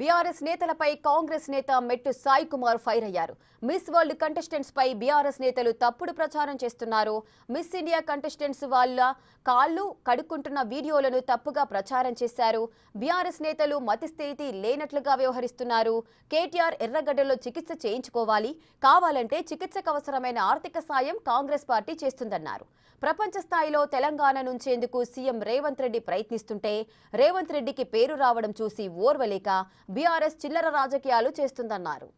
BRS నేతలపై కాంగ్రెస్ నేత మెట్టు సాయి కుమార్ ఫైర్ అయ్యారు. మిస్ వరల్డ్ కంటెస్టెంట్స్ పై బీఆర్ఎస్ నేతలు తప్పుడు ప్రచారం చేస్తున్నారు. మిస్ ఇండియా కంటెస్టెంట్స్ వాళ్ళ కాళ్ళు కడుక్కుంటున్న వీడియోలను తప్పుగా ప్రచారం చేశారు. బీఆర్ఎస్ నేతలు మతిస్థితి లేనట్లుగా వ్యవహరిస్తున్నారు. కేటీఆర్ ఎర్రగడ్డలో చికిత్స చేయించుకోవాలి, కావాలంటే చికిత్సకు అవసరమైన ఆర్థిక సాయం కాంగ్రెస్ పార్టీ చేస్తుందన్నారు. ప్రపంచ స్థాయిలో తెలంగాణ నుంచేందుకు సీఎం రేవంత్ రెడ్డి ప్రయత్నిస్తుంటే రేవంత్ రెడ్డికి పేరు రావడం చూసి ఓర్వలేక బీఆర్ఎస్ చిల్లర రాజకీయాలు చేస్తుందన్నారు.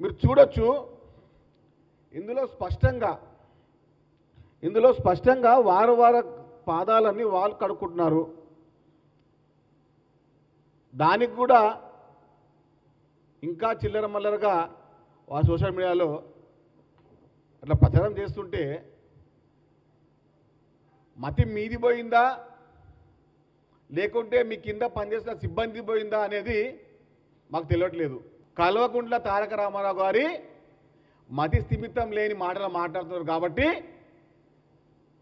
మీరు చూడొచ్చు, ఇందులో స్పష్టంగా వార పాదాలన్నీ వాళ్ళు కడుక్కుంటున్నారు. దానికి కూడా ఇంకా చిల్లర మల్లరగా ఆ సోషల్ మీడియాలో అట్లా ప్రచారం చేస్తుంటే మతి మీది పోయిందా లేకుంటే మీ కింద పనిచేసిన సిబ్బంది పోయిందా అనేది మాకు తెలియట్లేదు. కల్వకుంట్ల తారక రామారావు గారి మతి స్థిమితం లేని మాటలు మాట్లాడుతున్నారు కాబట్టి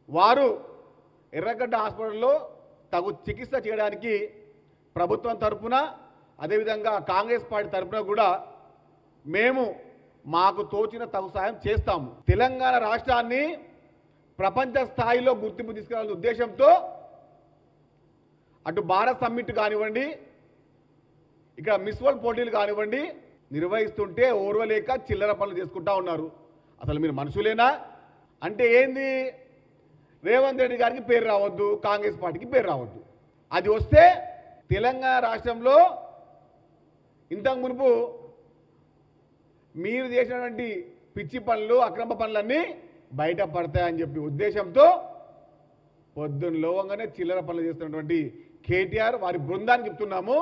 వారు ఎర్రగడ్డ హాస్పిటల్లో తగు చికిత్స చేయడానికి ప్రభుత్వం తరఫున అదేవిధంగా కాంగ్రెస్ పార్టీ తరఫున కూడా మేము మాకు తోచిన తగు సాయం చేస్తాము. తెలంగాణ రాష్ట్రాన్ని ప్రపంచ స్థాయిలో గుర్తింపు తీసుకురావాలనే ఉద్దేశంతో అటు భారత్ సమ్మిట్ కానివ్వండి, ఇక్కడ మిస్ వరల్డ్ పోటీలు కానివ్వండి నిర్వహిస్తుంటే ఓర్వలేక చిల్లర పనులు చేసుకుంటా ఉన్నారు. అసలు మీరు మనుషులేనా? అంటే ఏంది, రేవంత్ రెడ్డి గారికి పేరు రావద్దు, కాంగ్రెస్ పార్టీకి పేరు రావద్దు. అది వస్తే తెలంగాణ రాష్ట్రంలో ఇంతకు మునుపు మీరు చేసినటువంటి పిచ్చి పనులు అక్రమ పనులన్నీ బయటపడతాయని చెప్పి ఉద్దేశంతో పొద్దున్న లోవంగానే చిల్లర పనులు చేస్తున్నటువంటి కేటీఆర్ వారి బృందాన్ని చెప్తున్నాము,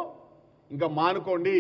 ఇంకా మానుకోండి.